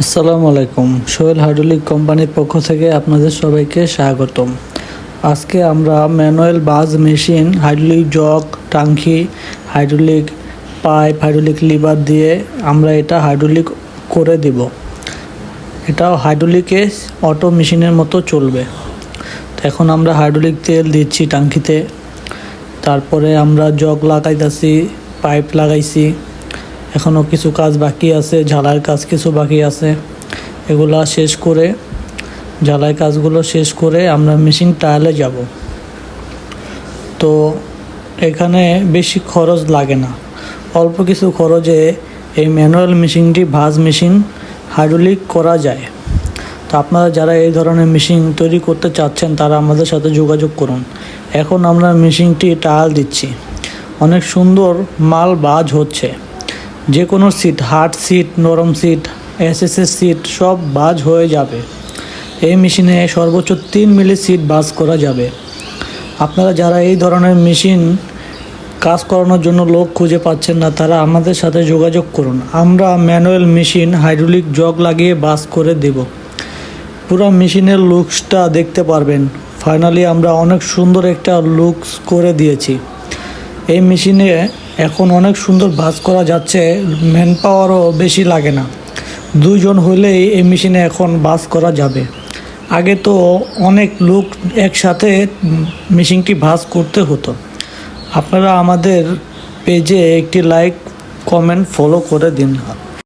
আসসালামু আলাইকুম। সোহেল হাইড্রোলিক কোম্পানির পক্ষ থেকে আপনাদের সবাইকে স্বাগতম। আজকে আমরা ম্যানুয়াল বাজ মেশিন, হাইড্রোলিক জগ, টাঙ্কি, হাইড্রোলিক পাইপ, হাইড্রোলিক লিভার দিয়ে আমরা এটা হাইড্রোলিক করে দিব। এটাও হাইড্রোলিকে অটো মেশিনের মতো চলবে। তো এখন আমরা হাইড্রোলিক তেল দিচ্ছি টাঙ্কিতে, তারপরে আমরা জগ লাগাইতেছি, পাইপ লাগাইছি। এখনও কিছু কাজ বাকি আছে, ঝালাইয়ের কাজ কিছু বাকি আছে। এগুলা শেষ করে, ঝালাই কাজগুলো শেষ করে আমরা মেশিন ট্রায়ালে যাব। তো এখানে বেশি খরচ লাগে না, অল্প কিছু খরচে এই ম্যানুয়াল মেশিনটি ভাঁজ মেশিন হাইড্রোলিক করা যায়। তো আপনারা যারা এই ধরনের মেশিন তৈরি করতে চাচ্ছেন তারা আমাদের সাথে যোগাযোগ করুন। এখন আমরা মেশিনটি ট্রায়াল দিচ্ছি, অনেক সুন্দর মাল বাজ হচ্ছে। যে কোনো সিট, হার্ড সিট, নরম সিট, এসএসএস সিট সব বাজ হয়ে যাবে। এই মেশিনে সর্বোচ্চ 3 মিলি সিট বাজ করা যাবে। আপনারা যারা এই ধরনের মেশিন কাজ করানোর জন্য লোক খুঁজে পাচ্ছেন না তারা আমাদের সাথে যোগাযোগ করুন। আমরা ম্যানুয়াল মেশিন হাইড্রোলিক জগ লাগিয়ে বাজ করে দেব। পুরো মেশিনের লুকসটা দেখতে পারবেন। ফাইনালি আমরা অনেক সুন্দর একটা লুকস করে দিয়েছি। এই মেশিনে এখন অনেক সুন্দর ভাঁজ করা যাচ্ছে, ম্যান পাওয়ারও বেশি লাগে না। 2 জন হলেই এই মেশিনে এখন ভাঁজ করা যাবে। আগে তো অনেক লোক একসাথে মেশিনটি ভাঁজ করতে হতো। আপনারা আমাদের পেজে একটি লাইক, কমেন্ট, ফলো করে দিন।